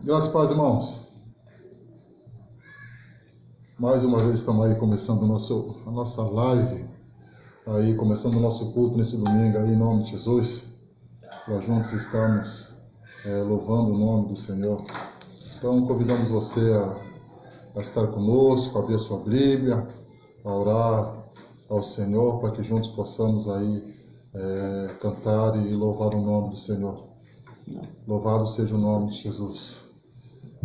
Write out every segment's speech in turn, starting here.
Graças e paz, irmãos. Mais uma vez estamos aí começando a nossa live, aí começando o nosso culto nesse domingo aí, em nome de Jesus. Nós juntos estamos louvando o nome do Senhor. Então convidamos você a estar conosco, a abrir a sua Bíblia, a orar ao Senhor, para que juntos possamos aí cantar e louvar o nome do Senhor. Louvado seja o nome de Jesus.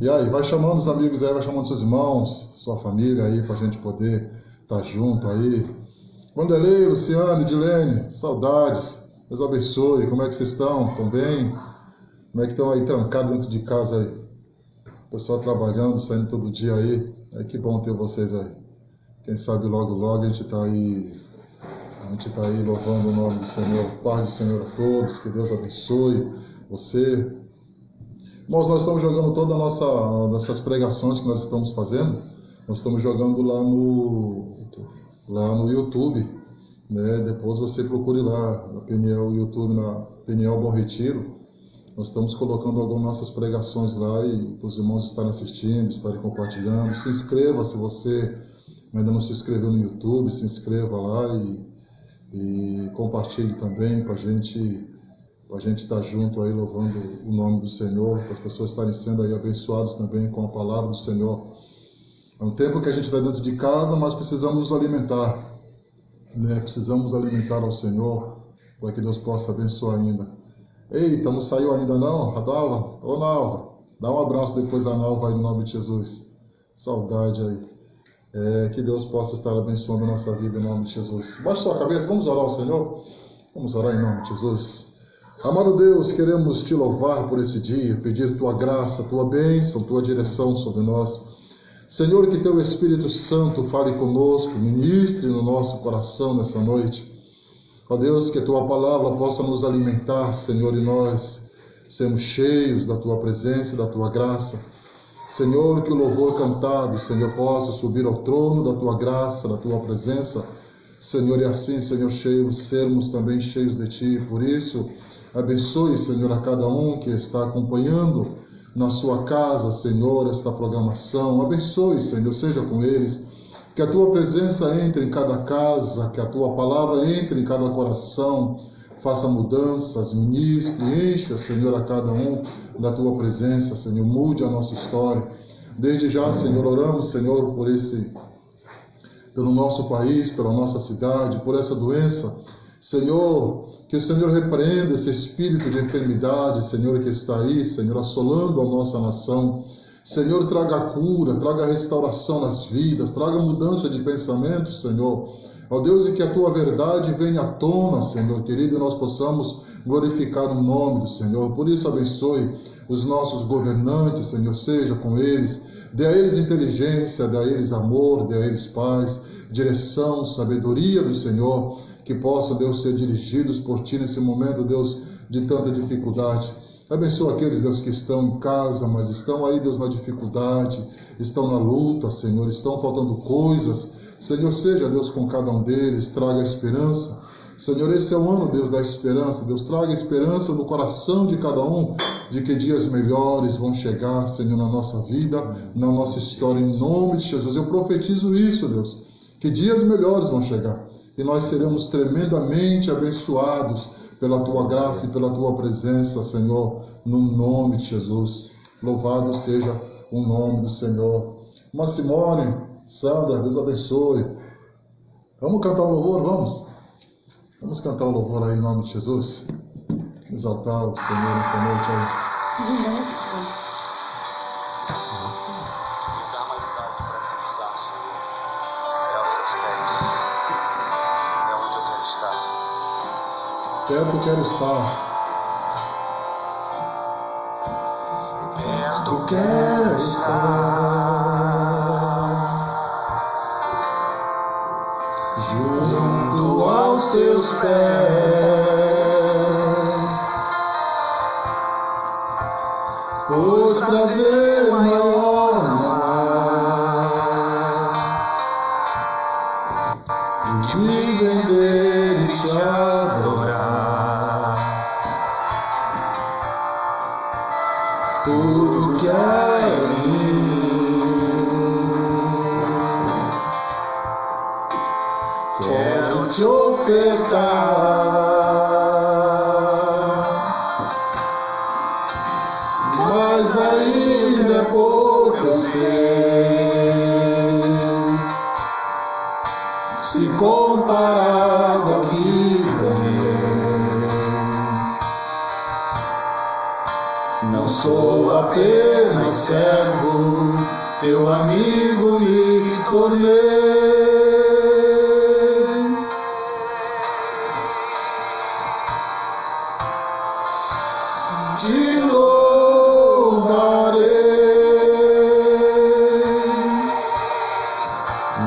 E aí, vai chamando os amigos aí, vai chamando seus irmãos, sua família aí, para a gente poder estar junto aí. Vanderlei, Luciano, Edilene, saudades, Deus abençoe. Como é que vocês estão? Estão bem? Como é que estão aí trancados dentro de casa aí? O pessoal trabalhando, saindo todo dia aí. Que bom ter vocês aí. Quem sabe logo logo a gente está aí louvando o nome do Senhor. Paz do Senhor a todos, que Deus abençoe você. Nós estamos jogando todas essas pregações que nós estamos fazendo, nós estamos jogando lá no YouTube, né? Depois você procure lá na Peniel YouTube, na Peniel Bom Retiro. Nós estamos colocando algumas nossas pregações lá e os irmãos estarem assistindo, estarem compartilhando. Se inscreva, se você ainda não se inscreveu no YouTube, se inscreva lá e compartilhe também para a gente estar junto aí louvando o nome do Senhor, para as pessoas estarem sendo aí abençoadas também com a palavra do Senhor. É um tempo que a gente está dentro de casa, mas precisamos nos alimentar, né? Precisamos alimentar ao Senhor, para que Deus possa abençoar ainda. Eita, não saiu ainda não? A Dalva? Ô Nalva, dá um abraço depois a Nalva aí no nome de Jesus. Saudade aí. Que Deus possa estar abençoando a nossa vida em nome de Jesus. Baixe sua cabeça, vamos orar ao Senhor? Vamos orar em nome de Jesus. Amado Deus, queremos te louvar por esse dia, pedir tua graça, tua bênção, tua direção sobre nós. Senhor, que teu Espírito Santo fale conosco, ministre no nosso coração nessa noite. Ó Deus, que a tua palavra possa nos alimentar, Senhor, e nós sermos cheios da tua presença e da tua graça. Senhor, que o louvor cantado, Senhor, possa subir ao trono da tua graça, da tua presença. Senhor, e assim, Senhor, sermos também cheios de ti. Por isso, abençoe, Senhor, a cada um que está acompanhando na sua casa, Senhor, esta programação. Abençoe, Senhor, seja com eles. Que a tua presença entre em cada casa, que a tua palavra entre em cada coração, faça mudanças, ministre, encha, Senhor, a cada um da tua presença, Senhor, mude a nossa história. Desde já, Senhor, oramos, Senhor, pelo nosso país, pela nossa cidade, por essa doença. Senhor, que o Senhor repreenda esse espírito de enfermidade, Senhor, que está aí, Senhor, assolando a nossa nação. Senhor, traga cura, traga restauração nas vidas, traga mudança de pensamento, Senhor. Ó Deus, e que a tua verdade venha à tona, Senhor, querido, e nós possamos glorificar o nome do Senhor. Por isso, abençoe os nossos governantes, Senhor, seja com eles. Dê a eles inteligência, dê a eles amor, dê a eles paz, direção, sabedoria do Senhor, que possam, Deus, ser dirigidos por ti nesse momento, Deus, de tanta dificuldade. Abençoa aqueles, Deus, que estão em casa, mas estão aí, Deus, na dificuldade, estão na luta, Senhor, estão faltando coisas. Senhor, seja, Deus, com cada um deles, traga esperança. Senhor, esse é o ano, Deus, da esperança. Deus, traga esperança no coração de cada um, de que dias melhores vão chegar, Senhor, na nossa vida, na nossa história, em nome de Jesus. Eu profetizo isso, Deus, que dias melhores vão chegar. E nós seremos tremendamente abençoados pela tua graça e pela tua presença, Senhor, no nome de Jesus. Louvado seja o nome do Senhor. Mas Simone, Sandra, Deus abençoe. Vamos cantar um louvor, vamos? Vamos cantar um louvor aí em nome de Jesus. Exaltar o Senhor nessa noite aí. Perto quero estar. Perto quero estar, junto aos teus pés, pois prazer maior não há do que vender e te adorar. tudo que há em mim. Quero te ofertar, mas ainda é pouco eu sei, se comparado ao que ganhei. Não sou apenas servo, teu amigo me tornei. Te louvarei,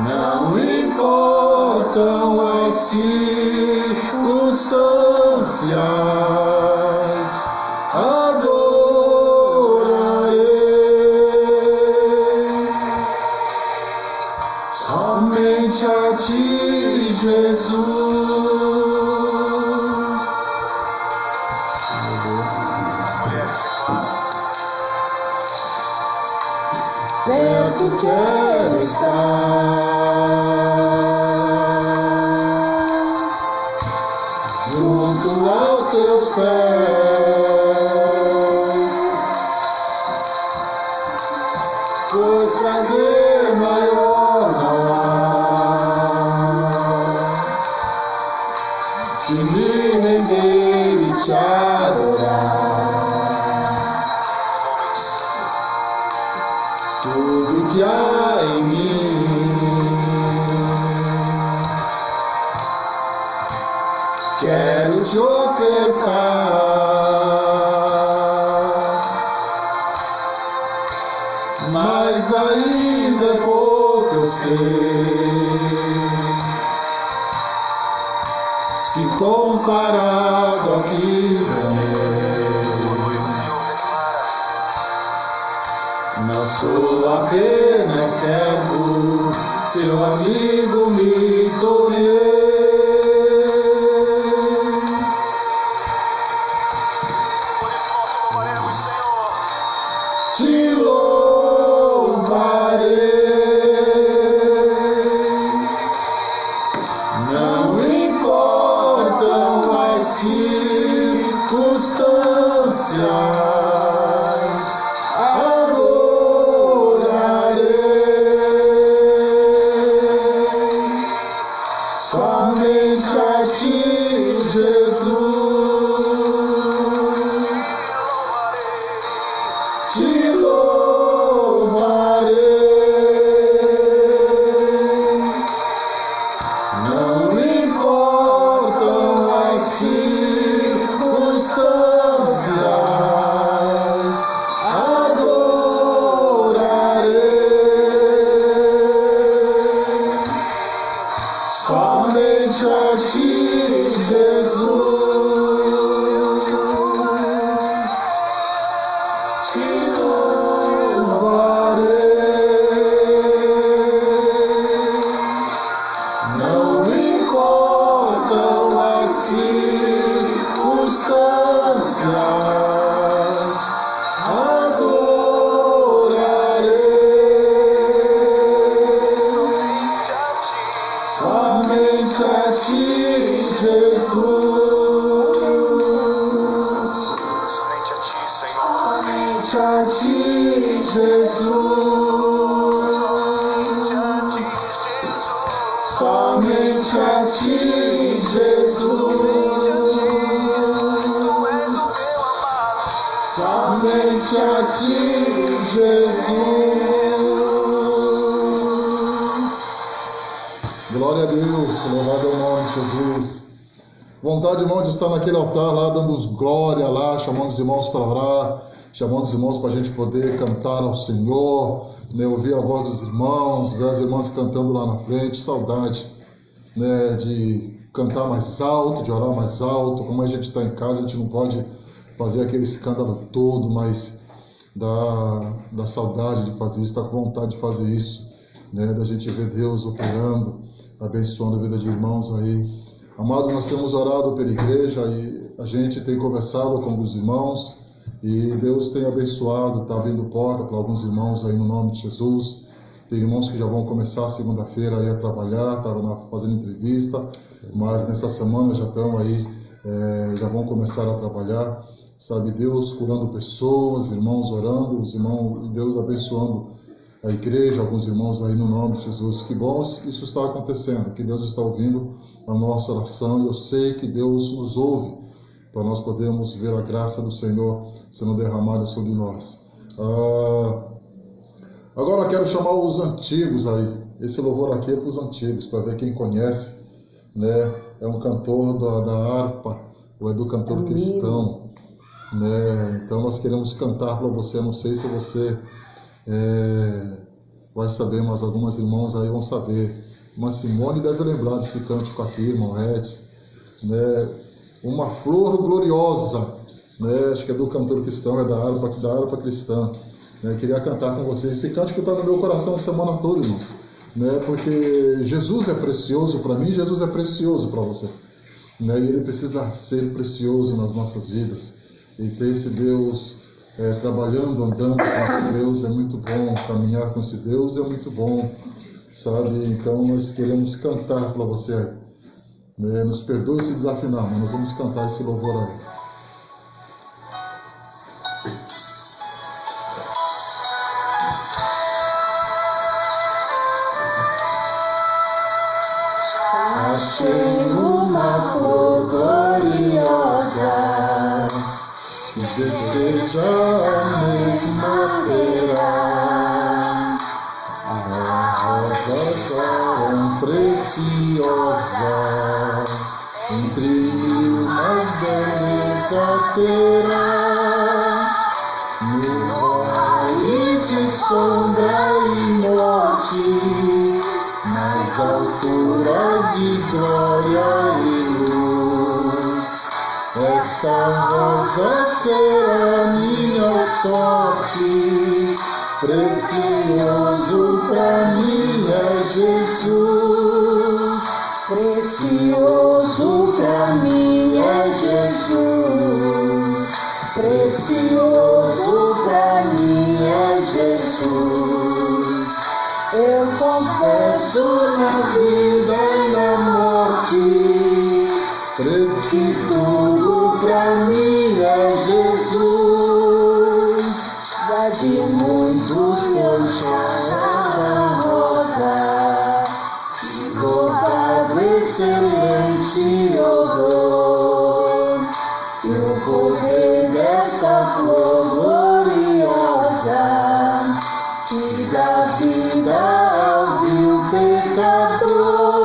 não importam as circunstâncias, adorarei somente a ti, Jesus. Perto quero estar, junto aos teus pés, pois prazer maior não há que me render e te adorar. Tudo que há em mim, quero te ofertar, mas ainda é pouco eu sei, se comparado ao que ganhei. Não sou apenas servo, seu amigo me tornei. Por isso nós te louvaremos, Senhor. Te louvarei, não importam as circunstâncias, adorarei somente a ti, Jesus. Te louvarei, não importam as circunstâncias, adorarei somente a ti, Jesus. Te louvarei, não importam as circunstâncias, adorarei somente a ti, Jesus. Somente a ti, Senhor. Somente a ti, Jesus. Somente a ti, Somente a ti, Jesus. Jesus. Tu és o meu amado. Somente a ti, Jesus. Glória a Deus, louvado é o nome de Jesus. Vontade, irmão, de estar naquele altar lá, dando os glória lá, chamando os irmãos para orar, chamando os irmãos para a gente poder cantar ao Senhor, né, ouvir a voz dos irmãos, ver as irmãs cantando lá na frente, saudade, né, de cantar mais alto, de orar mais alto. Como a gente está em casa, a gente não pode fazer aquele escândalo todo, mas dá saudade de fazer isso, está com vontade de fazer isso, né, da gente ver Deus operando, abençoando a vida de irmãos aí. Amados, nós temos orado pela igreja e a gente tem conversado com os irmãos E Deus tem abençoado, está abrindo porta para alguns irmãos aí no nome de Jesus. Tem irmãos que já vão começar segunda-feira aí a trabalhar, estavam fazendo entrevista, mas nessa semana já estão aí, já vão começar a trabalhar. Sabe, Deus curando pessoas, irmãos orando, os irmãos, Deus abençoando a igreja, alguns irmãos aí no nome de Jesus. Que bom que isso está acontecendo, que Deus está ouvindo a nossa oração, e eu sei que Deus nos ouve, para nós podermos ver a graça do Senhor sendo derramada sobre nós. Agora eu quero chamar os antigos aí. Esse louvor aqui é para os antigos, para ver quem conhece, né? É um cantor da harpa, ou é do cantor cristão, né? Então nós queremos cantar para você. Não sei se você vai saber, mas alguns irmãos aí vão saber. Mas Simone deve lembrar desse cântico aqui, irmão Ed, né? Uma flor gloriosa, né? Acho que é do cantor cristão, é da harpa cristã. Queria cantar com vocês. Esse cântico está no meu coração a semana toda, irmãos, né? Porque Jesus é precioso para mim, Jesus é precioso para você, né? E Ele precisa ser precioso nas nossas vidas. E ter esse Deus trabalhando, andando com esse Deus é muito bom. Caminhar com esse Deus é muito bom, sabe? Então nós queremos cantar para você aí, né? Nos perdoe se desafinar, mas nós vamos cantar esse louvor aí. Achei uma flor gloriosa que deseja a mesma terra. A rosa tão preciosa, entre mil mais beleza terá. No vale de sombra e morte, nas alturas de glória e luz, essa rosa será minha sorte. Precioso pra mim é Jesus, precioso pra mim é Jesus, precioso pra mim é Jesus. Eu confesso na vida e na morte, que tudo pra mim é Jesus. Dá de muitos eu chamo rosa, louvado excelente odor, e o poder dessa flor gloriosa que dá vida ao vil pecador.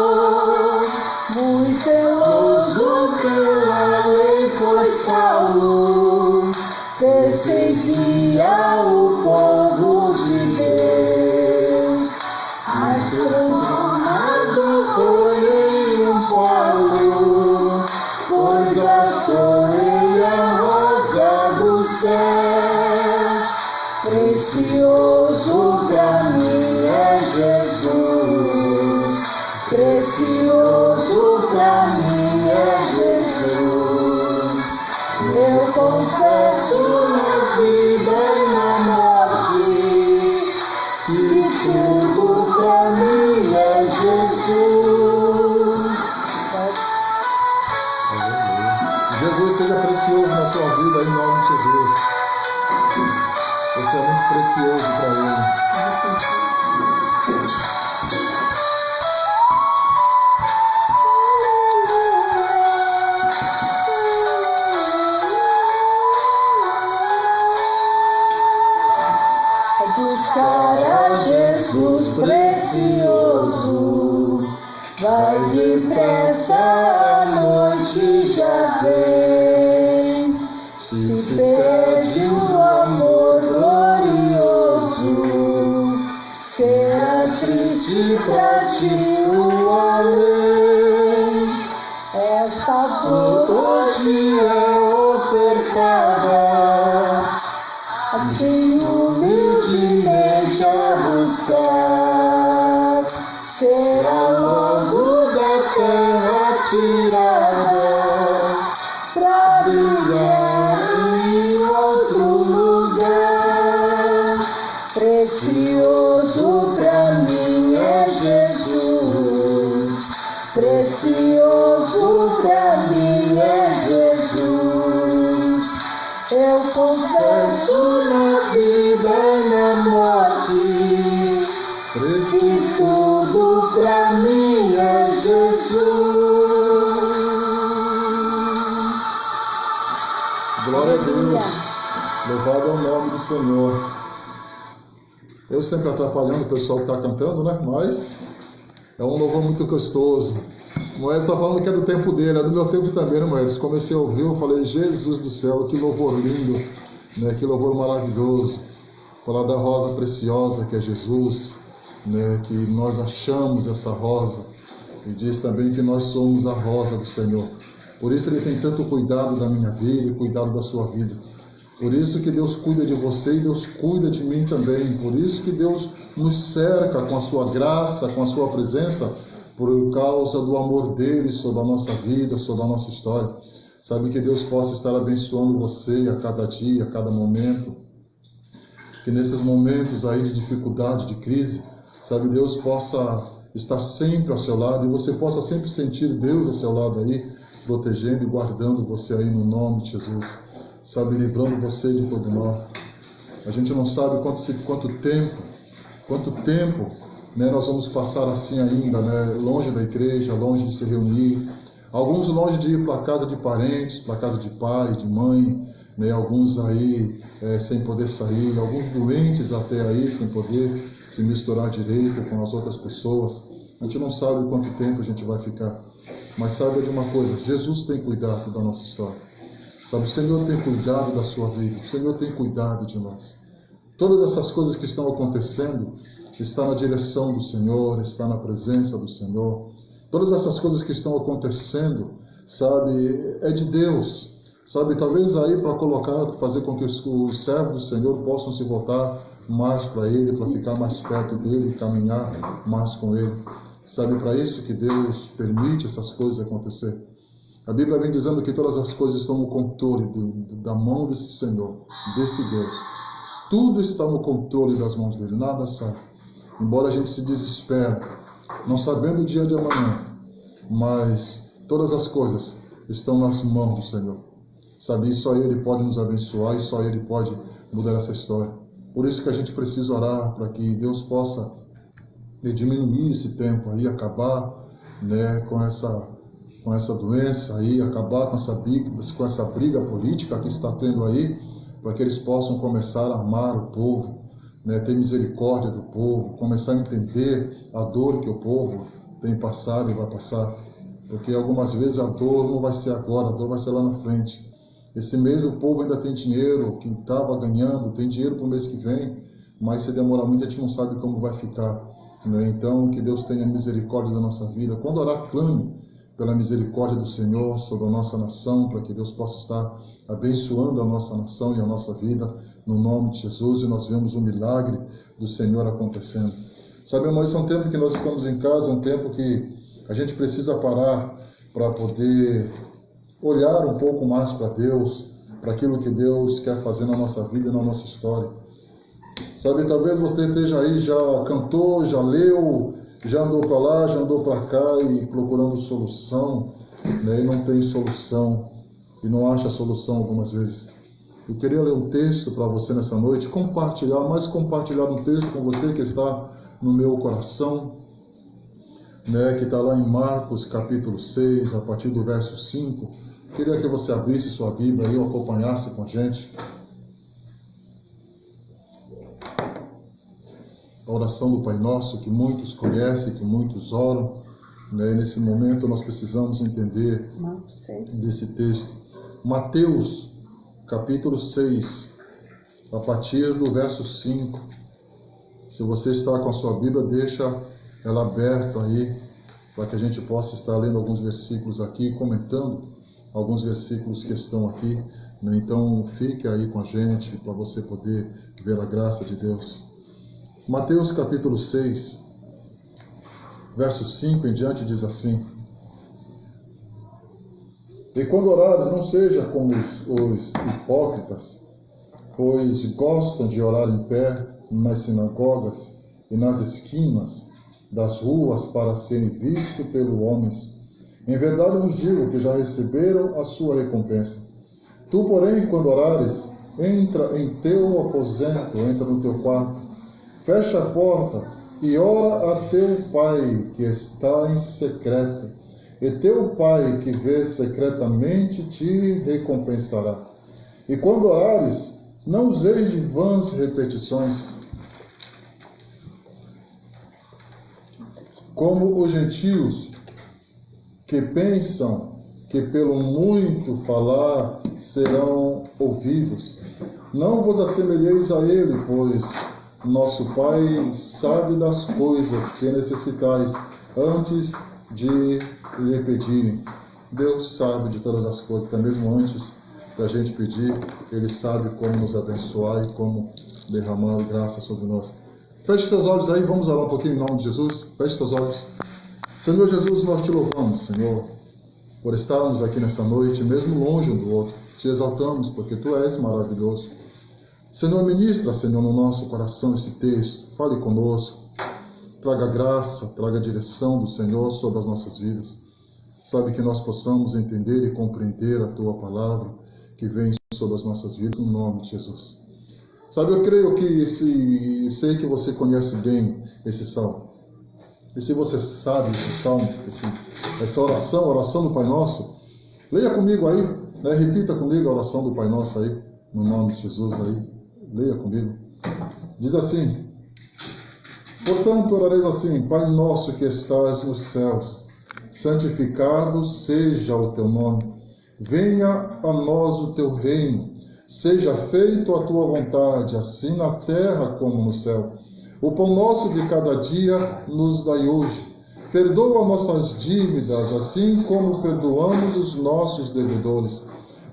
Muito zeloso pela lei foi Saulo, perseguia o povo de Deus, mas transformado foi em um Paulo, pois achou ele a rosa do céu. Precioso pra mim é Jesus, precioso pra mim é Jesus. Eu confesso na vida e na morte, que tudo pra mim é Jesus. Jesus seja precioso na sua vida, em nome de Jesus. Você é muito precioso para Ele. Buscar a Jesus precioso, vai depressa, a noite já vem. Se pede o amor glorioso, será triste pra ti o além. Esta flor hoje é ofertada a quem humildemente a buscar. Será logo da terra tirada pra brilhar em outro pra mim é Jesus. Eu confesso na vida e na morte que tudo pra mim é Jesus. Glória a Deus. Louvado é o nome do Senhor. Eu sempre atrapalhando o pessoal que está cantando, né? Mas é um louvor muito gostoso. Moedas está falando que é do tempo dele, é do meu tempo também, né, Moedas? Comecei a ouvir, eu falei, Jesus do céu, que louvor lindo, né? Que louvor maravilhoso. Falar da rosa preciosa que é Jesus, né? Que nós achamos essa rosa. E diz também que nós somos a rosa do Senhor. Por isso Ele tem tanto cuidado da minha vida e cuidado da sua vida. Por isso que Deus cuida de você e Deus cuida de mim também. Por isso que Deus nos cerca com a sua graça, com a sua presença, por causa do amor dele sobre a nossa vida, sobre a nossa história. Sabe, que Deus possa estar abençoando você a cada dia, a cada momento. Que nesses momentos aí de dificuldade, de crise, sabe, Deus possa estar sempre ao seu lado e você possa sempre sentir Deus ao seu lado aí, protegendo e guardando você aí no nome de Jesus. Sabe, livrando você de todo mal. A gente não sabe quanto tempo, né, nós vamos passar assim ainda, né, longe da igreja, longe de se reunir. Alguns longe de ir para a casa de parentes, para a casa de pai, de mãe, né, alguns aí sem poder sair, alguns doentes até aí, sem poder se misturar direito com as outras pessoas. A gente não sabe quanto tempo a gente vai ficar. Mas sabe de uma coisa, Jesus tem cuidado da nossa história. Sabe, o Senhor tem cuidado da sua vida, o Senhor tem cuidado de nós. Todas essas coisas que estão acontecendo, está na direção do Senhor, está na presença do Senhor. Todas essas coisas que estão acontecendo, sabe, é de Deus. Sabe, talvez aí para fazer com que os servos do Senhor possam se voltar mais para Ele, para ficar mais perto dEle, caminhar mais com Ele. Sabe, para isso que Deus permite essas coisas acontecer. A Bíblia vem dizendo que todas as coisas estão no controle da mão desse Senhor, desse Deus. Tudo está no controle das mãos dele, nada sai. Embora a gente se desespere, não sabendo o dia de amanhã, mas todas as coisas estão nas mãos do Senhor. Sabe, e só Ele pode nos abençoar e só Ele pode mudar essa história. Por isso que a gente precisa orar para que Deus possa diminuir esse tempo aí, acabar, né, com essa doença aí, acabar com essa briga política que está tendo aí, para que eles possam começar a amar o povo, né, ter misericórdia do povo, começar a entender a dor que o povo tem passado e vai passar. Porque algumas vezes a dor não vai ser agora, a dor vai ser lá na frente. Esse mês o povo ainda tem dinheiro, quem estava ganhando, tem dinheiro para o mês que vem, mas se demorar muito a gente não sabe como vai ficar. Né? Então, que Deus tenha misericórdia da nossa vida. Quando orar, clame pela misericórdia do Senhor sobre a nossa nação, para que Deus possa estar abençoando a nossa nação e a nossa vida, no nome de Jesus, e nós vemos o milagre do Senhor acontecendo. Sabe, irmãos, é um tempo que nós estamos em casa, é um tempo que a gente precisa parar para poder olhar um pouco mais para Deus, para aquilo que Deus quer fazer na nossa vida e na nossa história. Sabe, talvez você esteja aí, já cantou, já leu, já andou para lá, já andou para cá e procurando solução, né, e não tem solução, e não acha solução algumas vezes. Eu queria ler um texto para você nessa noite, compartilhar um texto com você que está no meu coração, né, que está lá em Marcos capítulo 6, a partir do verso 5. Queria que você abrisse sua Bíblia e acompanhasse com a gente. A oração do Pai Nosso, que muitos conhecem, que muitos oram, né? Nesse momento nós precisamos entender desse texto. Mateus, capítulo 6, a partir do verso 5. Se você está com a sua Bíblia, deixa ela aberta aí, para que a gente possa estar lendo alguns versículos aqui, comentando alguns versículos que estão aqui, né? Então fique aí com a gente, para você poder ver a graça de Deus. Mateus capítulo 6, verso 5 em diante diz assim: E quando orares, não seja como os hipócritas, pois gostam de orar em pé nas sinagogas e nas esquinas das ruas para serem vistos pelos homens. Em verdade vos digo que já receberam a sua recompensa. Tu, porém, quando orares, entra em teu aposento, entra no teu quarto, fecha a porta e ora a teu Pai que está em secreto. E teu Pai que vê secretamente te recompensará. E quando orares, não useis de vãs repetições, como os gentios, que pensam que pelo muito falar serão ouvidos. Não vos assemelheis a ele, pois nosso Pai sabe das coisas que necessitais antes de lhe pedirem. Deus sabe de todas as coisas, até mesmo antes da gente pedir, Ele sabe como nos abençoar e como derramar graça sobre nós. Feche seus olhos aí, vamos orar um pouquinho em nome de Jesus. Feche seus olhos. Senhor Jesus, nós te louvamos, Senhor, por estarmos aqui nessa noite, mesmo longe um do outro. Te exaltamos porque Tu és maravilhoso. Senhor, ministra, Senhor, no nosso coração esse texto. Fale conosco. Traga graça, traga direção do Senhor sobre as nossas vidas. Sabe que nós possamos entender e compreender a Tua palavra que vem sobre as nossas vidas, no nome de Jesus. Sabe, eu creio que sei que você conhece bem esse salmo. E se você sabe esse salmo, essa oração, a oração do Pai Nosso, leia comigo aí, né? Repita comigo a oração do Pai Nosso aí, no nome de Jesus aí. Leia comigo. Diz assim: portanto, orareis assim: Pai nosso que estás nos céus, santificado seja o teu nome. Venha a nós o teu reino. Seja feito a tua vontade, assim na terra como no céu. O pão nosso de cada dia nos dai hoje. Perdoa nossas dívidas, assim como perdoamos os nossos devedores.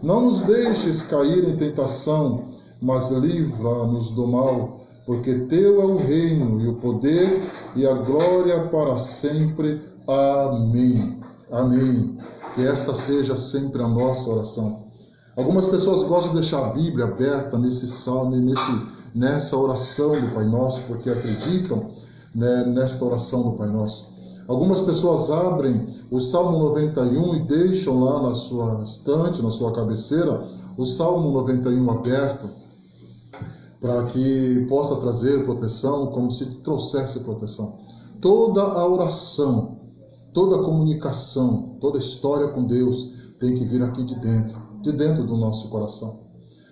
Não nos deixes cair em tentação, mas livra-nos do mal, porque teu é o reino e o poder e a glória para sempre. Amém. Amém. Que esta seja sempre a nossa oração. Algumas pessoas gostam de deixar a Bíblia aberta nesse salmo, nessa oração do Pai Nosso, porque acreditam, né, nesta oração do Pai Nosso. Algumas pessoas abrem o Salmo 91 e deixam lá na sua estante, na sua cabeceira, o Salmo 91 aberto, para que possa trazer proteção, como se trouxesse proteção. Toda a oração, toda a comunicação, toda a história com Deus tem que vir aqui de dentro do nosso coração.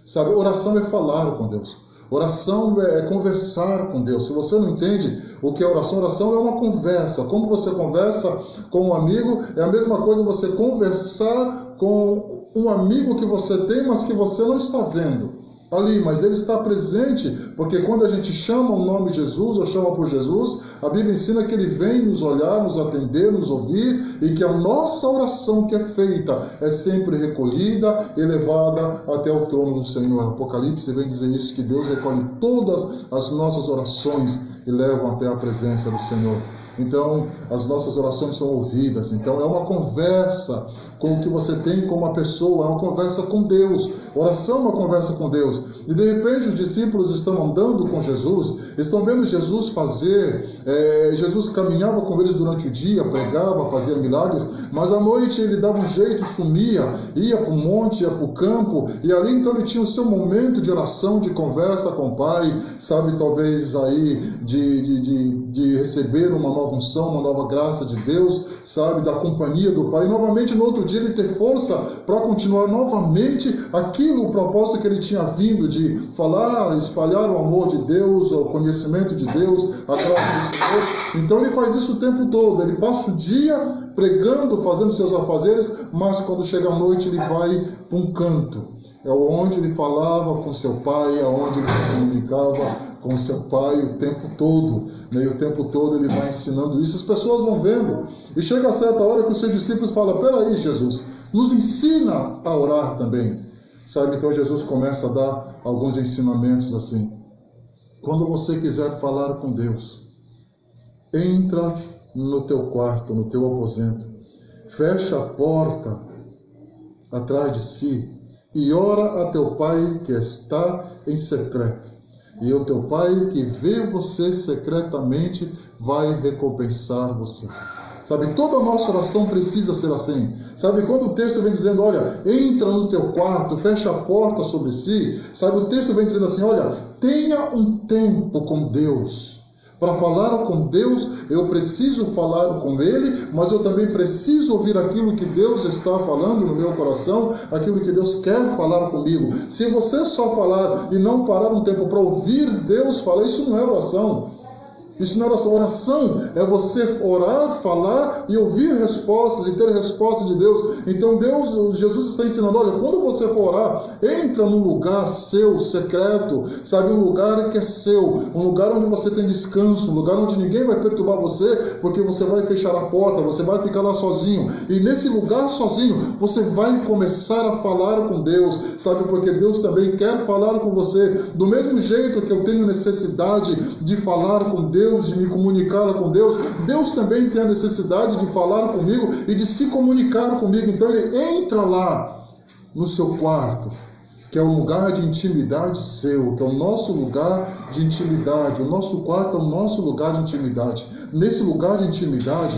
Sabe, oração é falar com Deus. Oração é conversar com Deus. Se você não entende o que é oração, oração é uma conversa. Como você conversa com um amigo, é a mesma coisa você conversar com um amigo que você tem, mas que você não está vendo ali, mas ele está presente, porque quando a gente chama o nome de Jesus, ou chama por Jesus, a Bíblia ensina que ele vem nos olhar, nos atender, nos ouvir, e que a nossa oração que é feita é sempre recolhida e levada até o trono do Senhor. Apocalipse vem dizer isso, que Deus recolhe todas as nossas orações e levam até a presença do Senhor. Então, as nossas orações são ouvidas. Então, é uma conversa com o que você tem com uma pessoa, é uma conversa com Deus. Oração é uma conversa com Deus. E de repente os discípulos estão andando com Jesus, estão vendo Jesus fazer, Jesus caminhava com eles durante o dia, pregava, fazia milagres, mas à noite ele dava um jeito, sumia, ia para o monte, ia para o campo, e ali então ele tinha o seu momento de oração, de conversa com o Pai, sabe, talvez aí de receber uma nova unção, uma nova graça de Deus, sabe, da companhia do Pai, e novamente no outro dia ele ter força para continuar novamente aquilo, o propósito que ele tinha vindo de falar, espalhar o amor de Deus, o conhecimento de Deus, a graça do Senhor. Então ele faz isso o tempo todo, ele passa o dia pregando, fazendo seus afazeres, mas quando chega a noite ele vai para um canto, é onde ele falava com seu Pai, é onde ele se comunicava com seu Pai o tempo todo, né? E o tempo todo ele vai ensinando isso, as pessoas vão vendo, e chega a certa hora que os seus discípulos falam: peraí, Jesus, nos ensina a orar também, sabe? Então Jesus começa a dar alguns ensinamentos assim: quando você quiser falar com Deus, entra no teu quarto, no teu aposento, fecha a porta atrás de si e ora a teu Pai que está em secreto. E o teu Pai que vê você secretamente vai recompensar você. Sabe, toda a nossa oração precisa ser assim. Sabe, quando o texto vem dizendo, olha, entra no teu quarto, fecha a porta sobre si. Sabe, o texto vem dizendo assim, olha, tenha um tempo com Deus. Para falar com Deus, eu preciso falar com Ele, mas eu também preciso ouvir aquilo que Deus está falando no meu coração, aquilo que Deus quer falar comigo. Se você só falar e não parar um tempo para ouvir Deus falar, isso não é oração. Isso não é oração. Oração é você orar, falar e ouvir respostas e ter respostas de Deus. Então Jesus está ensinando, olha, quando você for orar, entra num lugar seu, secreto, sabe, um lugar que é seu, um lugar onde você tem descanso, um lugar onde ninguém vai perturbar você, porque você vai fechar a porta, você vai ficar lá sozinho. E nesse lugar sozinho, você vai começar a falar com Deus, sabe, porque Deus também quer falar com você. Do mesmo jeito que eu tenho necessidade de falar com Deus, de me comunicar com Deus, Deus também tem a necessidade de falar comigo e de se comunicar comigo. Então Ele entra lá no seu quarto, que é o lugar de intimidade seu, que é o nosso lugar de intimidade. O nosso quarto é o nosso lugar de intimidade. Nesse lugar de intimidade,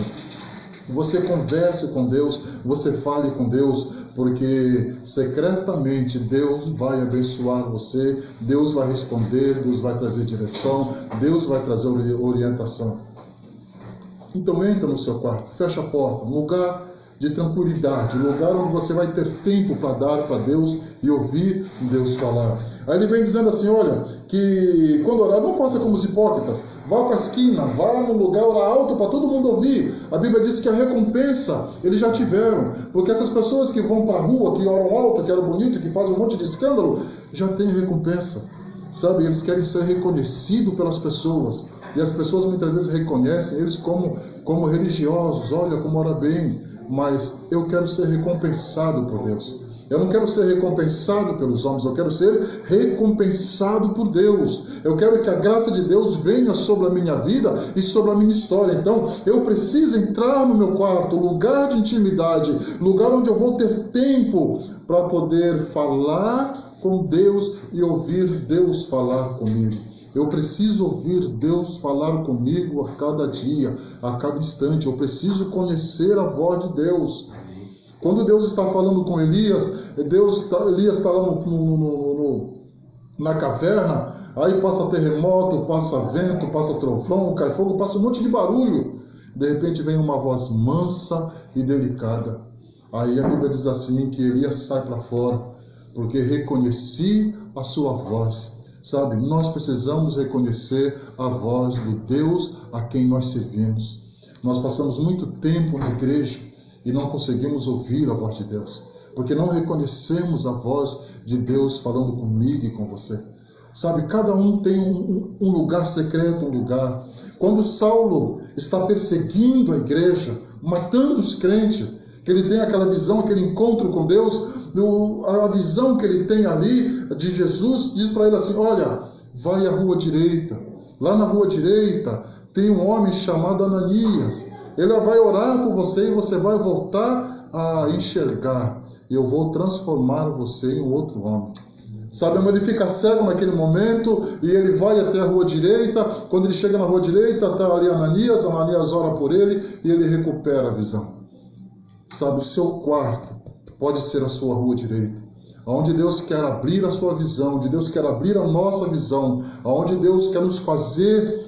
você converse com Deus, você fale com Deus, porque secretamente Deus vai abençoar você, Deus vai responder, Deus vai trazer direção, Deus vai trazer orientação. Então entra no seu quarto, fecha a porta, um lugar de tranquilidade, um lugar onde você vai ter tempo para dar para Deus e ouvir Deus falar. Aí ele vem dizendo assim, olha, que quando orar, não faça como os hipócritas, vá para a esquina, vá num lugar orar alto para todo mundo ouvir. A Bíblia diz que a recompensa eles já tiveram, porque essas pessoas que vão para a rua, que oram alto, que oram bonito, que fazem um monte de escândalo, já têm recompensa, sabe? Eles querem ser reconhecidos pelas pessoas, e as pessoas muitas vezes reconhecem eles como religiosos, olha como ora bem, mas eu quero ser recompensado por Deus. Eu não quero ser recompensado pelos homens, eu quero ser recompensado por Deus. Eu quero que a graça de Deus venha sobre a minha vida e sobre a minha história. Então, eu preciso entrar no meu quarto, lugar de intimidade, lugar onde eu vou ter tempo para poder falar com Deus e ouvir Deus falar comigo. Eu preciso ouvir Deus falar comigo a cada dia, a cada instante. Eu preciso conhecer a voz de Deus. Quando Deus está falando com Elias, Elias está lá na caverna, aí passa terremoto, passa vento, passa trovão, cai fogo, passa um monte de barulho. De repente vem uma voz mansa e delicada. Aí a Bíblia diz assim, que Elias sai para fora, porque reconheci a sua voz. Sabe, nós precisamos reconhecer a voz do Deus a quem nós servimos. Nós passamos muito tempo na igreja e não conseguimos ouvir a voz de Deus, porque não reconhecemos a voz de Deus falando comigo e com você. Sabe, cada um tem um lugar secreto, um lugar. Quando Saulo está perseguindo a igreja, matando os crentes, que ele tem aquela visão, aquele encontro com Deus, a visão que ele tem ali de Jesus, diz para ele assim, olha, vai à rua direita. Lá na rua direita tem um homem chamado Ananias. Ele vai orar por você e você vai voltar a enxergar. E eu vou transformar você em um outro homem. Sabe, ele fica cego naquele momento e ele vai até a rua direita. Quando ele chega na rua direita, está ali Ananias ora por ele e ele recupera a visão. Sabe, o seu quarto pode ser a sua rua direita, onde Deus quer abrir a sua visão, onde Deus quer abrir a nossa visão, onde Deus quer nos fazer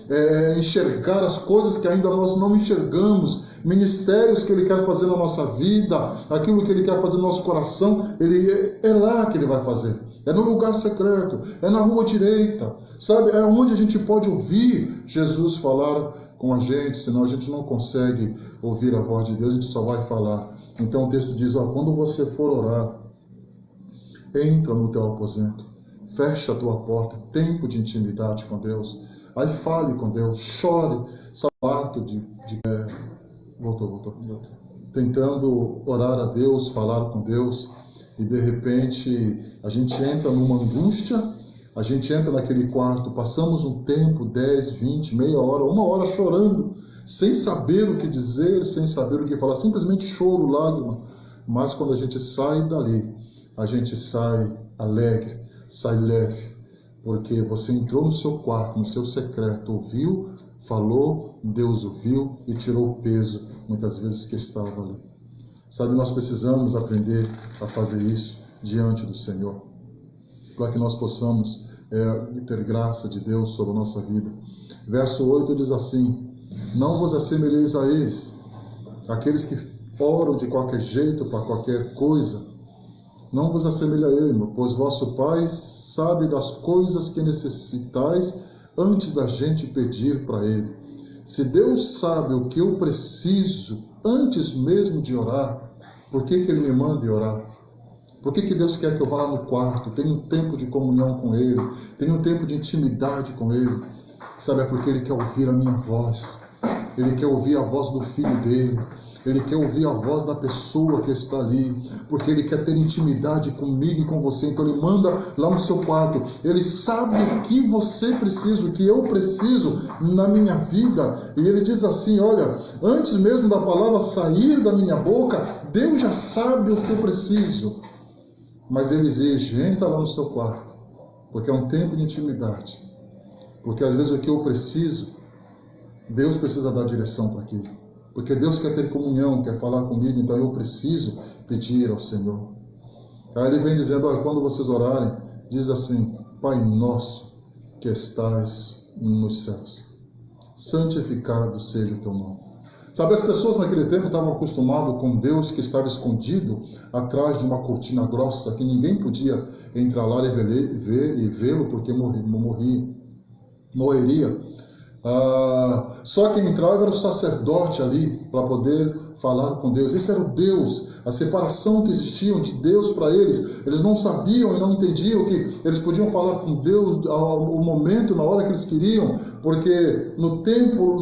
enxergar as coisas que ainda nós não enxergamos, ministérios que Ele quer fazer na nossa vida, aquilo que Ele quer fazer no nosso coração, é lá que Ele vai fazer. É no lugar secreto, é na rua direita, sabe? É onde a gente pode ouvir Jesus falar com a gente, senão a gente não consegue ouvir a voz de Deus, a gente só vai falar. Então o texto diz, quando você for orar, entra no teu aposento, fecha a tua porta, tempo de intimidade com Deus, aí fale com Deus, chore, sapato voltou. Tentando orar a Deus, falar com Deus, e de repente a gente entra numa angústia, a gente entra naquele quarto, passamos um tempo, 10, 20, meia hora, uma hora chorando, sem saber o que dizer, sem saber o que falar, simplesmente choro, lágrima. Mas quando a gente sai dali, a gente sai alegre, sai leve, Porque você entrou no seu quarto, no seu secreto, ouviu, falou, Deus ouviu e tirou o peso, muitas vezes, que estava ali. Sabe, nós precisamos aprender a fazer isso diante do Senhor, para que nós possamos ter graça de Deus sobre a nossa vida. Verso 8 diz assim: não vos assemelheis a eles, aqueles que oram de qualquer jeito, para qualquer coisa. Não vos assemelhe a ele, pois vosso Pai sabe das coisas que necessitais antes da gente pedir para ele. Se Deus sabe o que eu preciso antes mesmo de orar, por que ele me manda orar? Por que Deus quer que eu vá lá no quarto, tenha um tempo de comunhão com ele, tenha um tempo de intimidade com ele? Sabe, é porque ele quer ouvir a minha voz, ele quer ouvir a voz do Filho dele, ele quer ouvir a voz da pessoa que está ali, porque ele quer ter intimidade comigo e com você. Então ele manda lá no seu quarto. Ele sabe o que você precisa, o que eu preciso na minha vida. E ele diz assim: olha, antes mesmo da palavra sair da minha boca, Deus já sabe o que eu preciso. Mas ele exige: entra lá no seu quarto, porque é um tempo de intimidade. Porque às vezes o que eu preciso, Deus precisa dar direção para aquilo. Porque Deus quer ter comunhão, quer falar comigo, então eu preciso pedir ao Senhor. Aí ele vem dizendo: olha, quando vocês orarem, diz assim: Pai nosso que estais nos céus, santificado seja o teu nome. Sabe, as pessoas naquele tempo estavam acostumadas com Deus que estava escondido atrás de uma cortina grossa, que ninguém podia entrar lá e vê-lo, porque morreria. Só quem entrava era o sacerdote ali para poder falar com Deus. Esse era o Deus, a separação que existia de Deus para eles. Eles não sabiam e não entendiam que eles podiam falar com Deus ao momento, na hora que eles queriam, porque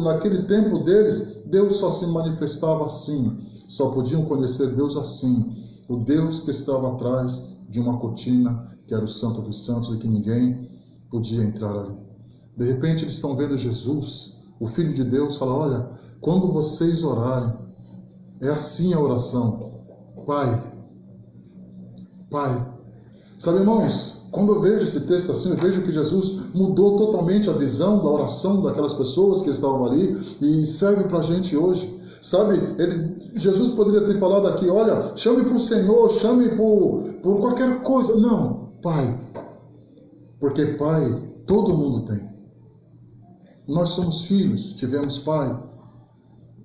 naquele tempo deles, Deus só se manifestava assim. Só podiam conhecer Deus assim, o Deus que estava atrás de uma cortina, que era o Santo dos Santos, e que ninguém podia entrar ali. De repente eles estão vendo Jesus, o Filho de Deus, fala: olha, quando vocês orarem, é assim a oração: Pai. Sabe, irmãos, quando eu vejo esse texto assim, eu vejo que Jesus mudou totalmente a visão da oração daquelas pessoas que estavam ali, e serve para a gente hoje. Sabe, Jesus poderia ter falado aqui: olha, chame para o Senhor, chame por qualquer coisa. Não, Pai. Porque Pai todo mundo tem. Nós somos filhos, tivemos pai.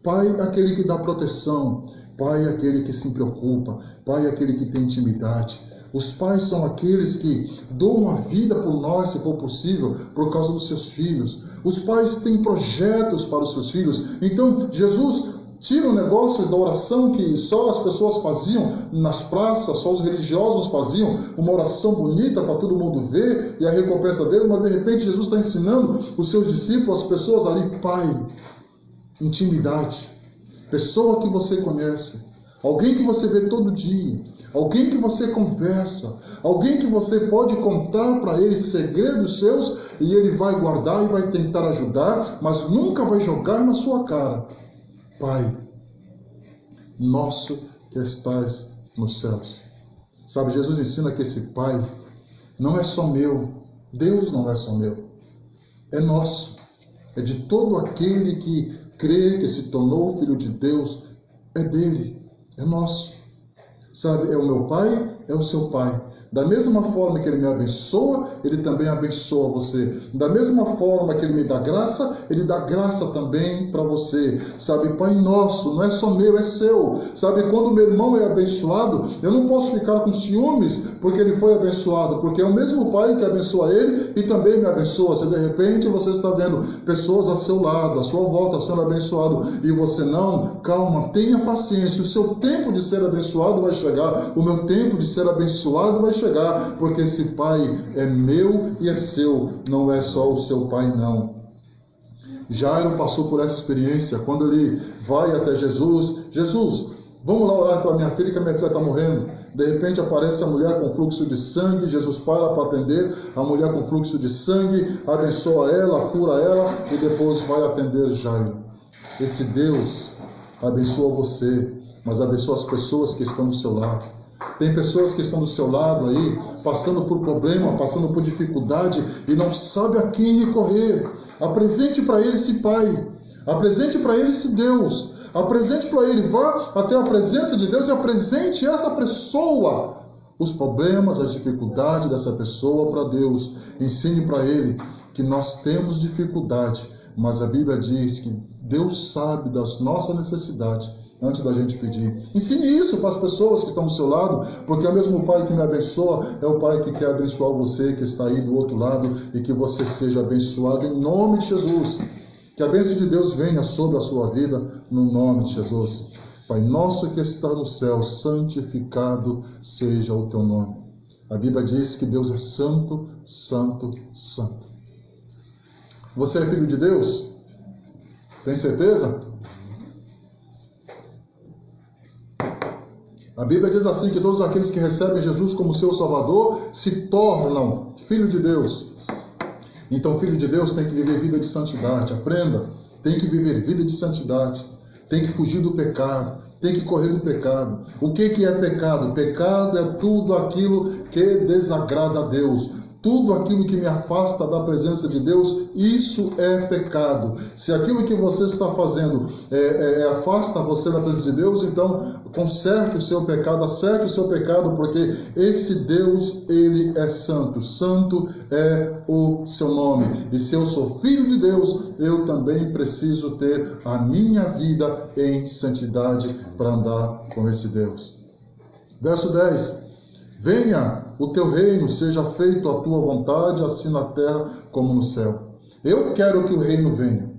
Pai é aquele que dá proteção. Pai é aquele que se preocupa. Pai é aquele que tem intimidade. Os pais são aqueles que doam a vida por nós, se for possível, por causa dos seus filhos. Os pais têm projetos para os seus filhos. Então, Jesus tira o negócio da oração que só as pessoas faziam nas praças, só os religiosos faziam, uma oração bonita para todo mundo ver e a recompensa dele, mas de repente Jesus está ensinando os seus discípulos, as pessoas ali: Pai, intimidade, pessoa que você conhece, alguém que você vê todo dia, alguém que você conversa, alguém que você pode contar para ele segredos seus e ele vai guardar e vai tentar ajudar, mas nunca vai jogar na sua cara. Pai nosso que estais nos céus. Sabe, Jesus ensina que esse Pai não é só meu. Deus não é só meu. É nosso. É de todo aquele que crê, que se tornou filho de Deus. É dele. É nosso. Sabe, é o meu Pai, é o seu Pai. Da mesma forma que ele me abençoa, ele também abençoa você. Da mesma forma que ele me dá graça, ele dá graça também para você. Sabe, Pai nosso, não é só meu, é seu. Sabe, quando meu irmão é abençoado, eu não posso ficar com ciúmes porque ele foi abençoado, porque é o mesmo Pai que abençoa ele e também me abençoa. Se de repente você está vendo pessoas ao seu lado, à sua volta sendo abençoado e você não, calma, tenha paciência. O seu tempo de ser abençoado vai chegar. O meu tempo de ser abençoado vai chegar, porque esse Pai é meu e é seu, não é só o seu Pai, não. Jairo passou por essa experiência, quando ele vai até Jesus: Jesus, vamos lá orar para minha filha, que a minha filha está morrendo. De repente aparece a mulher com fluxo de sangue, Jesus para atender a mulher com fluxo de sangue, abençoa ela, cura ela e depois vai atender Jairo. Esse Deus abençoa você, mas abençoa as pessoas que estão do seu lado. Tem pessoas que estão do seu lado aí, passando por problema, passando por dificuldade e não sabe a quem recorrer. Apresente para ele esse Pai, apresente para ele esse Deus, apresente para ele, vá até a presença de Deus e apresente essa pessoa os problemas, as dificuldades dessa pessoa para Deus. Ensine para ele que nós temos dificuldade, mas a Bíblia diz que Deus sabe das nossas necessidades antes da gente pedir. Ensine isso para as pessoas que estão do seu lado, porque é o mesmo Pai que me abençoa, é o Pai que quer abençoar você que está aí do outro lado e que você seja abençoado em nome de Jesus. Que a bênção de Deus venha sobre a sua vida no nome de Jesus. Pai nosso que está no céu, santificado seja o teu nome. A Bíblia diz que Deus é santo, santo, santo. Você é filho de Deus? Tem certeza? A Bíblia diz assim que todos aqueles que recebem Jesus como seu Salvador se tornam filho de Deus. Então, filho de Deus tem que viver vida de santidade. Aprenda, tem que viver vida de santidade. Tem que fugir do pecado, tem que correr do pecado. O que é pecado? Pecado é tudo aquilo que desagrada a Deus. Tudo aquilo que me afasta da presença de Deus, isso é pecado. Se aquilo que você está fazendo afasta você da presença de Deus, então conserte o seu pecado, acerte o seu pecado, porque esse Deus, ele é santo. Santo é o seu nome. E se eu sou filho de Deus, eu também preciso ter a minha vida em santidade para andar com esse Deus. Verso 10. Venha o teu reino, seja feito a tua vontade, assim na terra como no céu. Eu quero que o reino venha.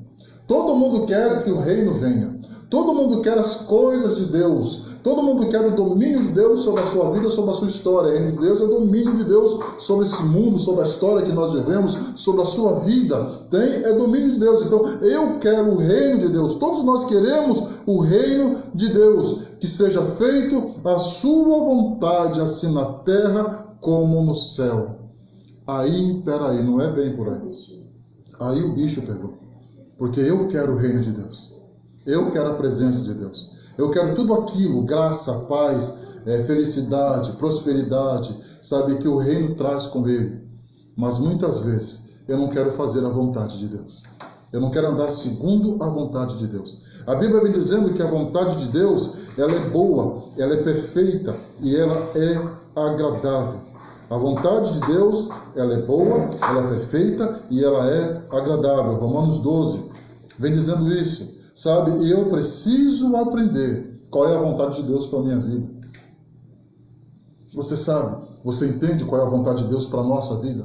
Todo mundo quer que o reino venha. Todo mundo quer as coisas de Deus. Todo mundo quer o domínio de Deus sobre a sua vida, sobre a sua história. O reino de Deus é o domínio de Deus sobre esse mundo, sobre a história que nós vivemos, sobre a sua vida. É domínio de Deus. Então, eu quero o reino de Deus. Todos nós queremos o reino de Deus. Que seja feito a sua vontade, assim na terra como no céu. Aí, peraí, não é bem por aí. Aí o bicho pegou. Porque eu quero o reino de Deus. Eu quero a presença de Deus. Eu quero tudo aquilo, graça, paz, felicidade, prosperidade, sabe, que o reino traz com ele. Mas muitas vezes eu não quero fazer a vontade de Deus. Eu não quero andar segundo a vontade de Deus. A Bíblia vem dizendo que a vontade de Deus, ela é boa, ela é perfeita e ela é agradável. A vontade de Deus, ela é boa, ela é perfeita e ela é agradável. Romanos 12 vem dizendo isso. Sabe, e eu preciso aprender qual é a vontade de Deus para a minha vida. Você sabe, você entende qual é a vontade de Deus para a nossa vida?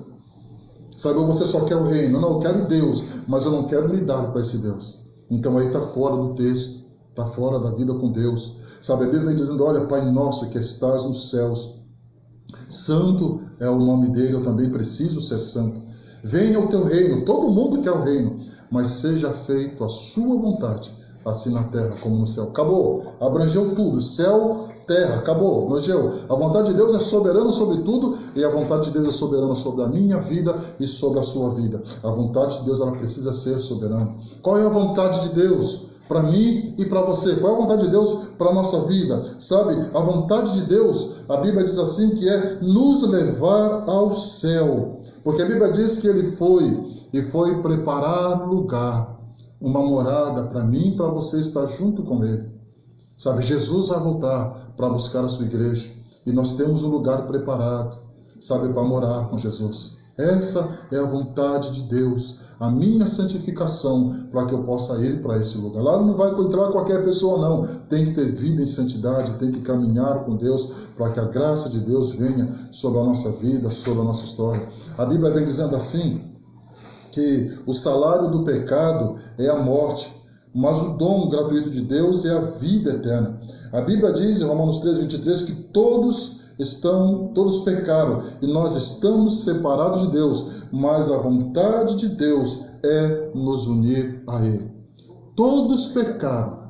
Sabe, ou você só quer o reino? Não, eu quero Deus, mas eu não quero me dar para esse Deus. Então aí está fora do texto, está fora da vida com Deus. Sabe, a Bíblia vem dizendo, olha, Pai nosso que estás nos céus. Santo é o nome dele, eu também preciso ser santo. Venha o teu reino, todo mundo quer o reino, mas seja feito a sua vontade, assim na terra como no céu. Acabou, abrangeu tudo, céu, terra, acabou, abrangeu. A vontade de Deus é soberana sobre tudo e a vontade de Deus é soberana sobre a minha vida e sobre a sua vida. A vontade de Deus, ela precisa ser soberana. Qual é a vontade de Deus para mim e para você? Qual é a vontade de Deus para a nossa vida? Sabe, a vontade de Deus, a Bíblia diz assim, que é nos levar ao céu. Porque a Bíblia diz que ele foi preparar lugar, uma morada para mim e para você estar junto com ele. Sabe, Jesus vai voltar para buscar a sua igreja e nós temos um lugar preparado, sabe, para morar com Jesus. Essa é a vontade de Deus, a minha santificação, para que eu possa ir para esse lugar. Lá não vai encontrar qualquer pessoa, não. Tem que ter vida em santidade, tem que caminhar com Deus, para que a graça de Deus venha sobre a nossa vida, sobre a nossa história. A Bíblia vem dizendo assim, que o salário do pecado é a morte, mas o dom gratuito de Deus é a vida eterna. A Bíblia diz em Romanos 3:23 que todos pecaram e nós estamos separados de Deus, mas a vontade de Deus é nos unir a Ele. Todos pecaram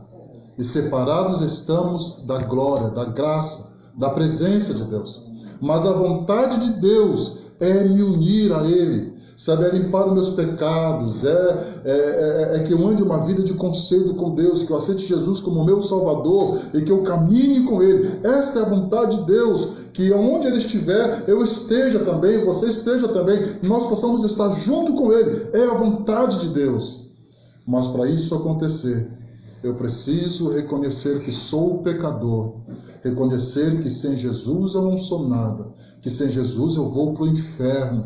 e separados estamos da glória, da graça, da presença de Deus. Mas a vontade de Deus é me unir a Ele. sabe, é limpar os meus pecados, é que eu ande uma vida de conselho com Deus, que eu aceite Jesus como meu Salvador e que eu caminhe com Ele. Esta é a vontade de Deus, que onde Ele estiver, eu esteja também, você esteja também, nós possamos estar junto com Ele. É a vontade de Deus. Mas para isso acontecer, eu preciso reconhecer que sou pecador, reconhecer que sem Jesus eu não sou nada, que sem Jesus eu vou para o inferno.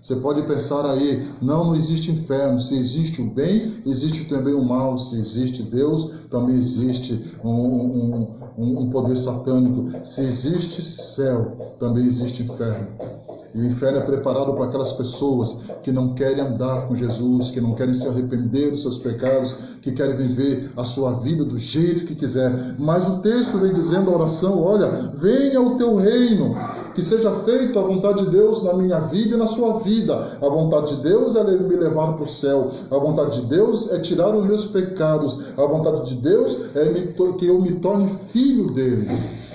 Você pode pensar aí, não existe inferno. Se existe o bem, existe também o mal. Se existe Deus, também existe um poder satânico. Se existe céu, também existe inferno. E o inferno é preparado para aquelas pessoas que não querem andar com Jesus, que não querem se arrepender dos seus pecados, que querem viver a sua vida do jeito que quiser. Mas o texto vem dizendo a oração, olha, venha o teu reino, que seja feita a vontade de Deus na minha vida e na sua vida. A vontade de Deus é me levar para o céu. A vontade de Deus é tirar os meus pecados. A vontade de Deus é que eu me torne filho dele.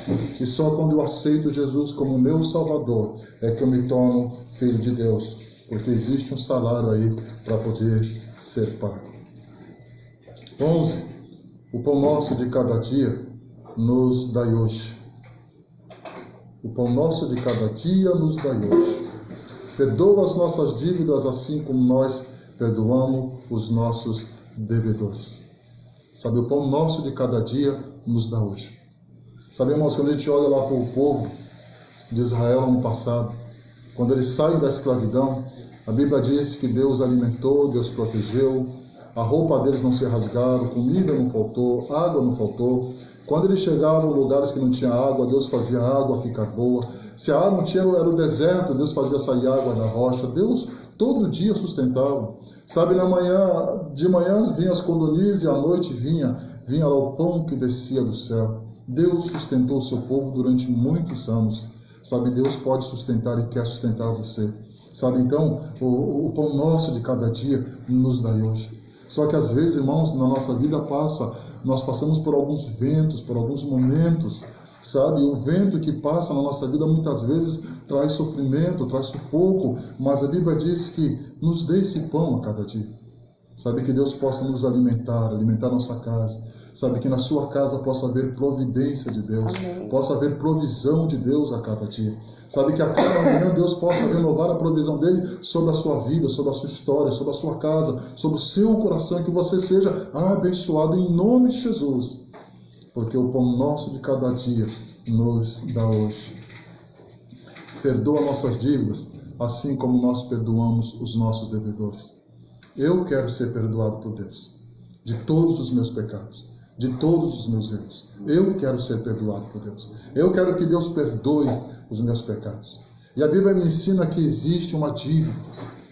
E só quando eu aceito Jesus como meu Salvador é que eu me torno filho de Deus. Porque existe um salário aí para poder ser pago. 11. O pão nosso de cada dia nos dai hoje. O pão nosso de cada dia nos dai hoje. Perdoa as nossas dívidas assim como nós perdoamos os nossos devedores. Sabe, o pão nosso de cada dia nos dá hoje. Sabe, irmãos, quando a gente olha lá para o povo de Israel no passado, quando eles saem da escravidão, a Bíblia diz que Deus alimentou, Deus protegeu, a roupa deles não se rasgaram, comida não faltou, água não faltou. Quando eles chegavam em lugares que não tinha água, Deus fazia a água ficar boa. Se a água não tinha, era o deserto, Deus fazia sair água da rocha. Deus todo dia sustentava. Sabe, de manhã vinha as codornizes e à noite vinha lá o pão que descia do céu. Deus sustentou o seu povo durante muitos anos. Sabe, Deus pode sustentar e quer sustentar você. Sabe, então, o pão nosso de cada dia nos dá hoje. Só que às vezes, irmãos, na nossa vida nós passamos por alguns ventos, por alguns momentos, sabe? O vento que passa na nossa vida muitas vezes traz sofrimento, traz sufoco, mas a Bíblia diz que nos dê esse pão a cada dia. Sabe, que Deus possa nos alimentar nossa casa. Sabe, que na sua casa possa haver providência de Deus. Amém. Possa haver provisão de Deus a cada dia. Sabe, que a cada manhã Deus possa renovar a provisão dele sobre a sua vida, sobre a sua história, sobre a sua casa, sobre o seu coração, que você seja abençoado em nome de Jesus. Porque o pão nosso de cada dia nos dá hoje. Perdoa nossas dívidas, assim como nós perdoamos os nossos devedores. Eu quero ser perdoado por Deus de todos os meus pecados, de todos os meus erros. Eu quero ser perdoado por Deus. Eu quero que Deus perdoe os meus pecados. E a Bíblia me ensina que existe uma dívida.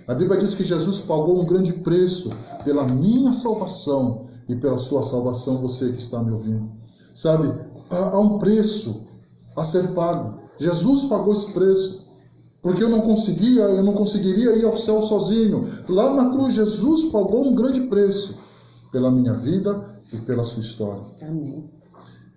A Bíblia diz que Jesus pagou um grande preço pela minha salvação e pela sua salvação, você que está me ouvindo. Sabe, há um preço a ser pago. Jesus pagou esse preço. Porque eu não conseguiria ir ao céu sozinho. Lá na cruz, Jesus pagou um grande preço pela minha vida e pela sua história. Amém.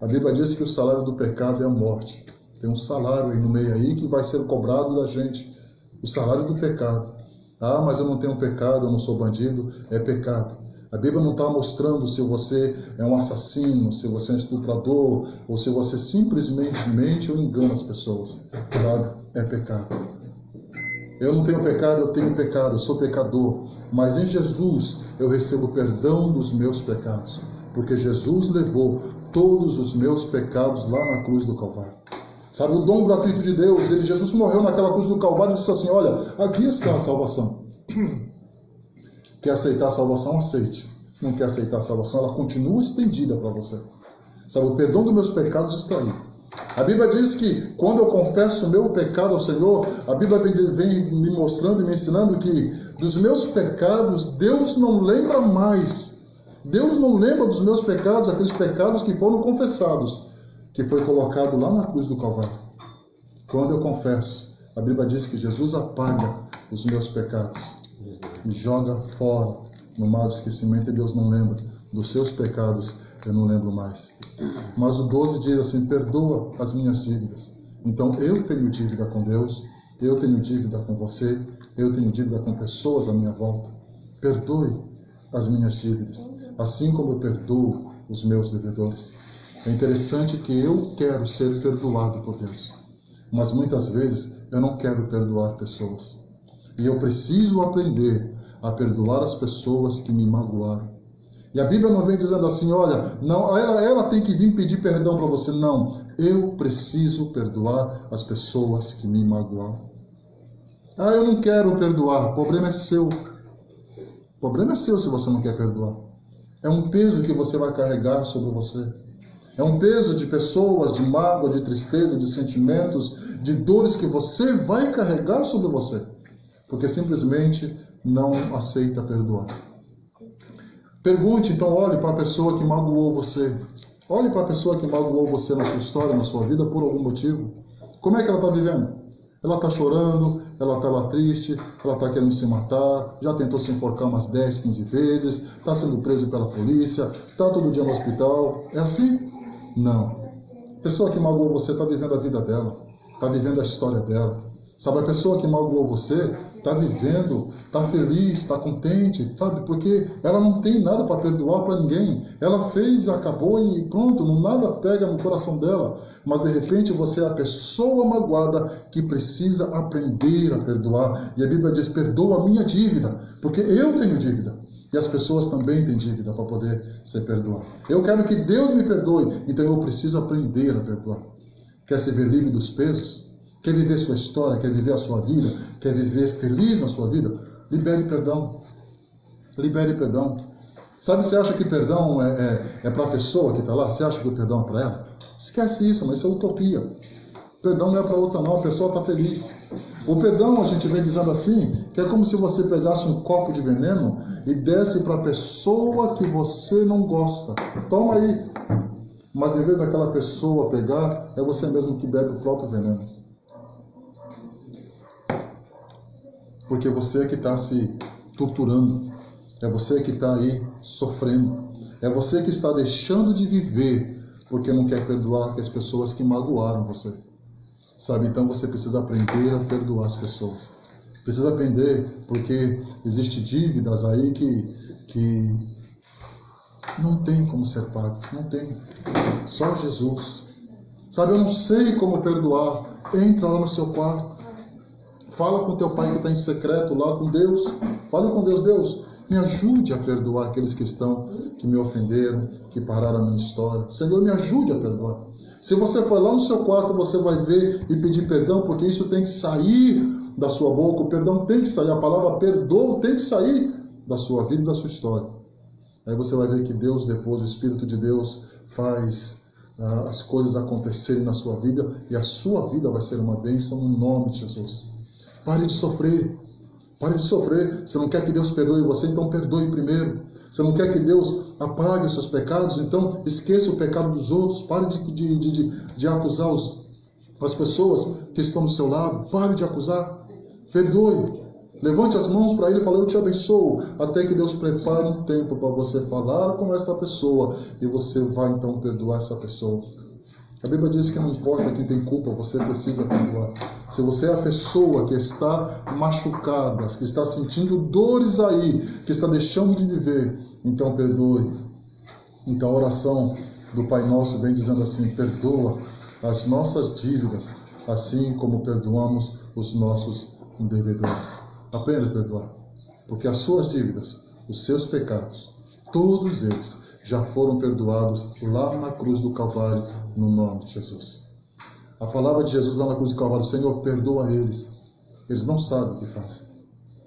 A Bíblia diz que o salário do pecado é a morte. Tem um salário aí no meio aí que vai ser cobrado da gente. O salário do pecado. Ah, mas eu não tenho pecado, eu não sou bandido. É pecado. A Bíblia não está mostrando se você é um assassino, se você é um estuprador, ou se você simplesmente mente ou engana as pessoas. Sabe? É pecado. Eu não tenho pecado, eu tenho pecado, eu sou pecador. Mas em Jesus eu recebo perdão dos meus pecados. Porque Jesus levou todos os meus pecados lá na cruz do Calvário. Sabe, o dom gratuito de Deus, Jesus morreu naquela cruz do Calvário e disse assim, olha, aqui está a salvação. Quer aceitar a salvação? Aceite. Não quer aceitar a salvação? Ela continua estendida para você. Sabe, o perdão dos meus pecados está aí. A Bíblia diz que quando eu confesso o meu pecado ao Senhor, a Bíblia vem me mostrando e me ensinando que dos meus pecados Deus não lembra mais. Deus não lembra dos meus pecados, aqueles pecados que foram confessados, que foi colocado lá na cruz do Calvário. Quando eu confesso, a Bíblia diz que Jesus apaga os meus pecados e joga fora no mar do esquecimento, e Deus não lembra dos seus pecados, eu não lembro mais. Mas o 12 diz assim, perdoa as minhas dívidas. Então eu tenho dívida com Deus, eu tenho dívida com você, Eu tenho dívida com pessoas à minha volta. Perdoe as minhas dívidas, assim como eu perdoo os meus devedores. É interessante que eu quero ser perdoado por Deus, mas muitas vezes eu não quero perdoar pessoas. E eu preciso aprender a perdoar as pessoas que me magoaram. E a Bíblia não vem dizendo assim, olha, não, ela tem que vir pedir perdão para você. Não, eu preciso perdoar as pessoas que me magoaram. Ah, eu não quero perdoar. O problema é seu. O problema é seu se você não quer perdoar. É um peso que você vai carregar sobre você. É um peso de pessoas, de mágoa, de tristeza, de sentimentos, de dores que você vai carregar sobre você. Porque simplesmente não aceita perdoar. Pergunte, então, olhe para a pessoa que magoou você. Olhe para a pessoa que magoou você na sua história, na sua vida, por algum motivo. Como é que ela está vivendo? Ela está chorando, ela está lá triste, ela está querendo se matar, já tentou se enforcar umas 10, 15 vezes, está sendo preso pela polícia, está todo dia no hospital. É assim? Não. A pessoa que magoou você está vivendo a vida dela, está vivendo a história dela. Sabe, a pessoa que magoou você está vivendo, está feliz, está contente, sabe? Porque ela não tem nada para perdoar para ninguém. Ela fez, acabou e pronto, nada pega no coração dela. Mas de repente você é a pessoa magoada que precisa aprender a perdoar. E a Bíblia diz, perdoa a minha dívida, porque eu tenho dívida. E as pessoas também têm dívida para poder ser perdoadas. Eu quero que Deus me perdoe, então eu preciso aprender a perdoar. Quer se ver livre dos pesos? Quer viver sua história, quer viver a sua vida, quer viver feliz na sua vida? Libere perdão. Libere perdão. Sabe, você acha que perdão é para a pessoa que está lá? Você acha que o perdão é para ela? Esquece isso, mas isso é utopia. Perdão não é para outra não, a pessoa está feliz. O perdão, a gente vem dizendo assim, que é como se você pegasse um copo de veneno e desse para a pessoa que você não gosta. Toma aí. Mas em vez daquela pessoa pegar, é você mesmo que bebe o próprio veneno. Porque você é que está se torturando, é você que está aí sofrendo, é você que está deixando de viver, porque não quer perdoar as pessoas que magoaram você. Sabe, então você precisa aprender a perdoar as pessoas. Precisa aprender, porque existem dívidas aí que não tem como ser pagos, não tem. Só Jesus. Sabe, eu não sei como perdoar. Entra lá no seu quarto. Fala com teu pai que está em secreto lá com Deus. Fale com Deus. Deus, me ajude a perdoar aqueles que me ofenderam, que pararam a minha história. Senhor, me ajude a perdoar. Se você for lá no seu quarto, você vai ver e pedir perdão, porque isso tem que sair da sua boca. O perdão tem que sair. A palavra perdoa tem que sair da sua vida e da sua história. Aí você vai ver que Deus, depois, o Espírito de Deus faz as coisas acontecerem na sua vida e a sua vida vai ser uma bênção no nome de Jesus. Pare de sofrer. Pare de sofrer. Você não quer que Deus perdoe você, então perdoe primeiro. Você não quer que Deus apague os seus pecados, então esqueça o pecado dos outros. Pare de acusar as pessoas que estão do seu lado. Pare de acusar. Perdoe. Levante as mãos para Ele e fale, eu te abençoo. Até que Deus prepare um tempo para você falar com essa pessoa e você vai então perdoar essa pessoa. A Bíblia diz que não importa quem tem culpa, você precisa perdoar. Se você é a pessoa que está machucada, que está sentindo dores aí, que está deixando de viver, então perdoe. Então a oração do Pai Nosso vem dizendo assim, perdoa as nossas dívidas, assim como perdoamos os nossos devedores. Aprenda a perdoar, porque as suas dívidas, os seus pecados, todos eles já foram perdoados lá na cruz do Calvário, no nome de Jesus. A palavra de Jesus lá na cruz do Calvário, Senhor, perdoa eles. Eles não sabem o que fazem.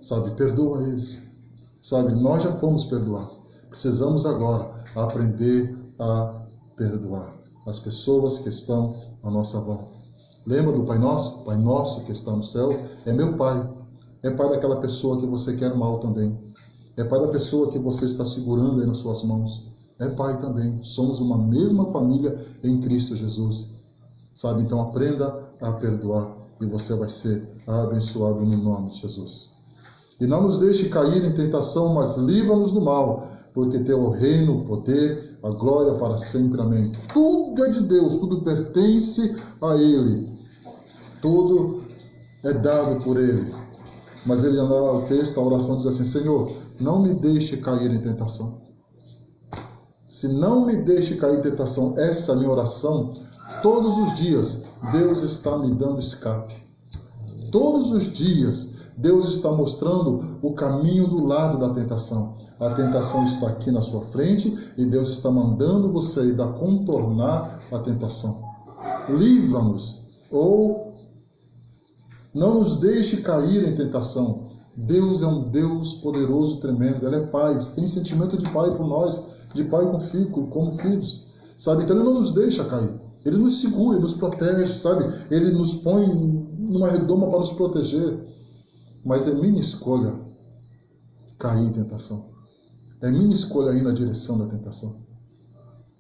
Sabe, perdoa eles. Sabe, nós já fomos perdoados. Precisamos agora aprender a perdoar as pessoas que estão à nossa volta. Lembra do Pai Nosso? Pai Nosso que está no céu é meu Pai. É pai daquela pessoa que você quer mal também. É pai da pessoa que você está segurando aí nas suas mãos. É pai também. Somos uma mesma família em Cristo Jesus. Sabe, então aprenda a perdoar e você vai ser abençoado no nome de Jesus. E não nos deixe cair em tentação, mas livra-nos do mal, porque teu é o reino, o poder, a glória para sempre. Amém. Tudo é de Deus, tudo pertence a Ele. Tudo é dado por Ele. Mas ele lá, o texto, a oração diz assim: Senhor, não me deixe cair em tentação. Se não me deixe cair em tentação, essa é a minha oração. Todos os dias, Deus está me dando escape. Todos os dias, Deus está mostrando o caminho do lado da tentação. A tentação está aqui na sua frente e Deus está mandando você ir a contornar a tentação. Livra-nos, ou não nos deixe cair em tentação. Deus é um Deus poderoso, tremendo. Ele é Pai, tem sentimento de Pai por nós, de Pai com filho, como filhos, sabe? Então Ele não nos deixa cair. Ele nos segura, Ele nos protege, sabe? Ele nos põe numa redoma para nos proteger. Mas é minha escolha cair em tentação. É minha escolha ir na direção da tentação.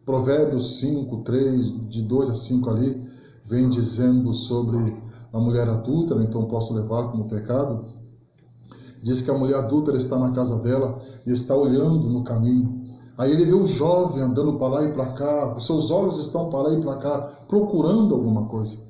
Provérbios 5, 3, de 2 a 5 ali, vem dizendo sobre a mulher adúltera, então posso levar como pecado. Diz que a mulher adúltera está na casa dela e está olhando no caminho. Aí ele vê o jovem andando para lá e para cá, os seus olhos estão para lá e para cá, procurando alguma coisa.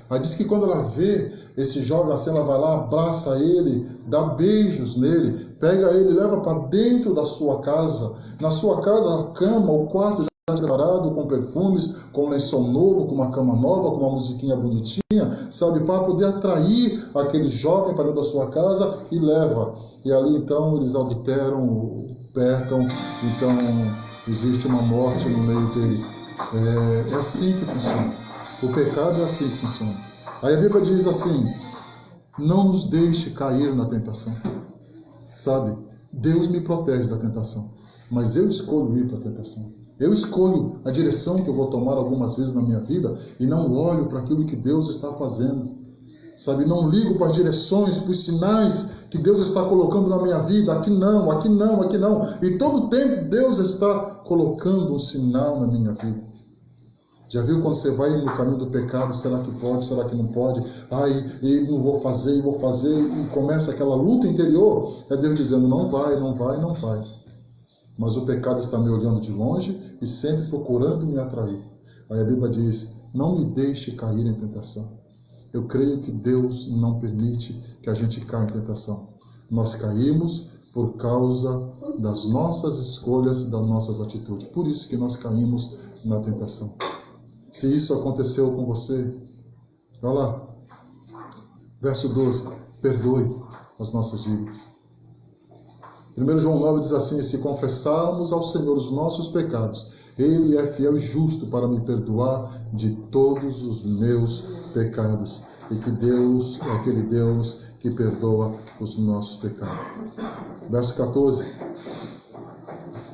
Aí diz que quando ela vê esse jovem assim, ela vai lá, abraça ele, dá beijos nele, pega ele, leva para dentro da sua casa. Na sua casa, a cama, o quarto já está preparado, com perfumes, com um lençol novo, com uma cama nova, com uma musiquinha bonitinha, sabe, para poder atrair aquele jovem para dentro da sua casa e leva. E ali então eles adulteram, pecam, então existe uma morte no meio deles. É assim que funciona. O pecado é assim que funciona. Aí a Bíblia diz assim: não nos deixe cair na tentação. Sabe, Deus me protege da tentação, mas eu escolho ir para a tentação. Eu escolho a direção que eu vou tomar algumas vezes na minha vida e não olho para aquilo que Deus está fazendo. Sabe, não ligo para as direções, para os sinais que Deus está colocando na minha vida. Aqui não, aqui não, aqui não. E todo o tempo Deus está colocando um sinal na minha vida. Já viu quando você vai no caminho do pecado? Será que pode? Será que não pode? E não vou fazer, e começa aquela luta interior. É Deus dizendo: não vai, não vai, não vai. Mas o pecado está me olhando de longe e sempre procurando me atrair. Aí a Bíblia diz: não me deixe cair em tentação. Eu creio que Deus não permite que a gente caia em tentação. Nós caímos por causa das nossas escolhas, das nossas atitudes. Por isso que nós caímos na tentação. Se isso aconteceu com você, olha lá, verso 12, perdoe as nossas dívidas. 1 João 9 diz assim: se confessarmos ao Senhor os nossos pecados, Ele é fiel e justo para me perdoar de todos os meus pecados. E que Deus é aquele Deus que perdoa os nossos pecados. Verso 14: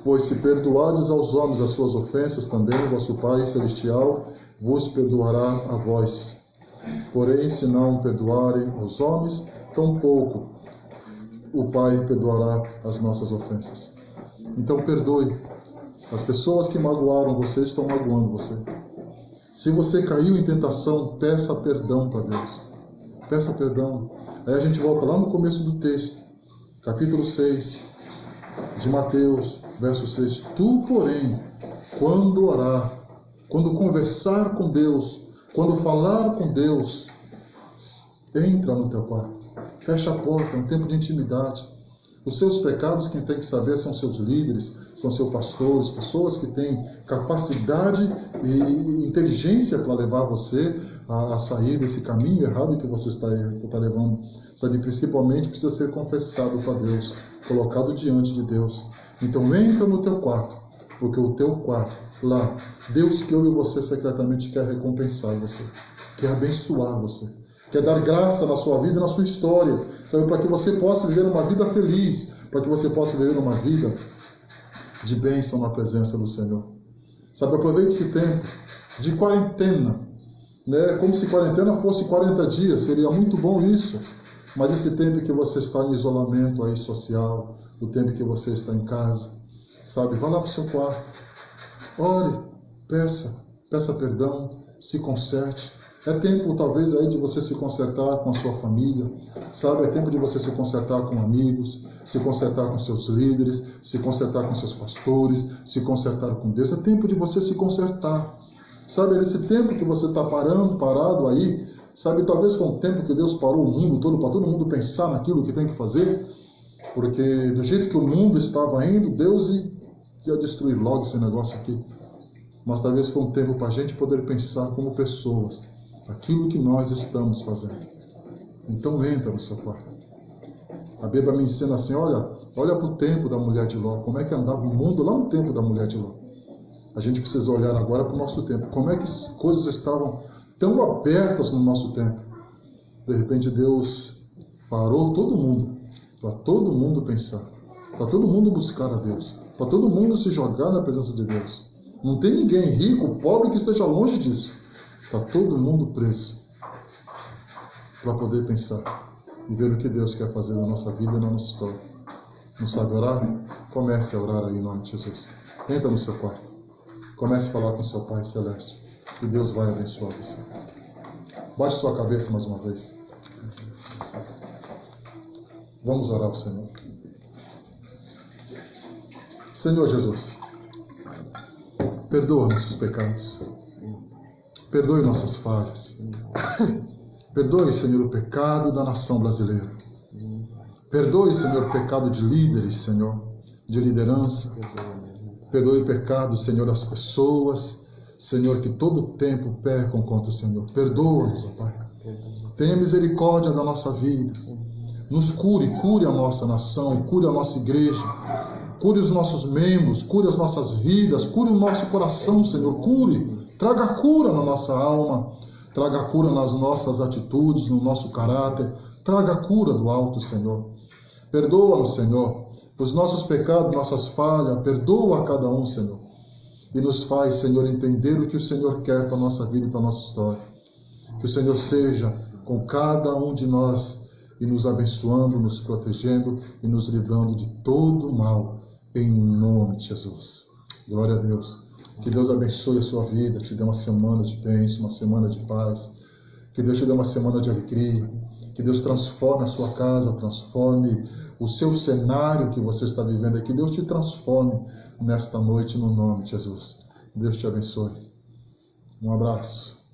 pois se perdoardes aos homens as suas ofensas, também o vosso Pai Celestial vos perdoará a vós. Porém, se não perdoarem aos homens, tampouco o Pai perdoará as nossas ofensas. Então perdoe. As pessoas que magoaram você estão magoando você. Se você caiu em tentação, peça perdão para Deus. Peça perdão. Aí a gente volta lá no começo do texto, capítulo 6 de Mateus, verso 6. Tu, porém, quando orar, quando conversar com Deus, quando falar com Deus, entra no teu quarto, fecha a porta, é um tempo de intimidade. Os seus pecados, quem tem que saber são seus líderes, são seus pastores, pessoas que têm capacidade e inteligência para levar você a sair desse caminho errado que você está levando. Sabe, principalmente precisa ser confessado para Deus, colocado diante de Deus. Então entra no teu quarto, porque o teu quarto, lá, Deus que eu e você secretamente quer recompensar você, quer abençoar você, quer dar graça na sua vida e na sua história, sabe, para que você possa viver uma vida feliz, para que você possa viver uma vida de bênção na presença do Senhor. Sabe, aproveite esse tempo de quarentena, né? Como se quarentena fosse 40 dias, seria muito bom isso, mas esse tempo que você está em isolamento aí social, o tempo que você está em casa, sabe, vá lá para o seu quarto, ore, peça perdão, se conserte. É tempo talvez aí de você se consertar com a sua família, sabe, é tempo de você se consertar com amigos, se consertar com seus líderes, se consertar com seus pastores, se consertar com Deus. É tempo de você se consertar, sabe, é nesse tempo que você está parado aí, Sabe, talvez com o tempo que Deus parou o mundo todo para todo mundo pensar naquilo que tem que fazer, porque do jeito que o mundo estava indo, Deus ia destruir logo esse negócio aqui. Mas talvez foi um tempo para a gente poder pensar como pessoas aquilo que nós estamos fazendo. Então entra no seu quarto. A Bíblia me ensina assim, olha para o tempo da mulher de Ló, como é que andava o mundo lá no tempo da mulher de Ló. A gente precisa olhar agora para o nosso tempo, como é que as coisas estavam tão abertas no nosso tempo. De repente Deus parou todo mundo, para todo mundo pensar, para todo mundo buscar a Deus, para todo mundo se jogar na presença de Deus. Não tem ninguém rico, pobre, que esteja longe disso. Está todo mundo preso para poder pensar e ver o que Deus quer fazer na nossa vida e na nossa história. Não sabe orar? Comece a orar aí em nome de Jesus. Entra no seu quarto. Comece a falar com seu Pai Celeste. E Deus vai abençoar você. Baixe sua cabeça mais uma vez. Vamos orar ao Senhor. Senhor Jesus, perdoa nossos pecados. Perdoe nossas falhas. Perdoe, Senhor, o pecado da nação brasileira. Perdoe, Senhor, o pecado de líderes, Senhor, de liderança. Perdoe o pecado, Senhor, das pessoas, Senhor, que todo o tempo pecam contra o Senhor. Perdoa-nos, ó Pai. Tenha misericórdia da nossa vida. Nos cure a nossa nação, cure a nossa igreja, cure os nossos membros, cure as nossas vidas, cure o nosso coração, Senhor. Traga cura na nossa alma, traga cura nas nossas atitudes, no nosso caráter. Traga cura do alto, Senhor. Perdoa-nos, Senhor, os nossos pecados, nossas falhas. Perdoa a cada um, Senhor. E nos faz, Senhor, entender o que o Senhor quer para a nossa vida e para a nossa história. Que o Senhor seja com cada um de nós e nos abençoando, nos protegendo e nos livrando de todo mal, em nome de Jesus. Glória a Deus. Que Deus abençoe a sua vida, te dê uma semana de bênção, uma semana de paz. Que Deus te dê uma semana de alegria. Que Deus transforme a sua casa, transforme o seu cenário que você está vivendo aqui. Que Deus te transforme nesta noite no nome de Jesus. Deus te abençoe. Um abraço.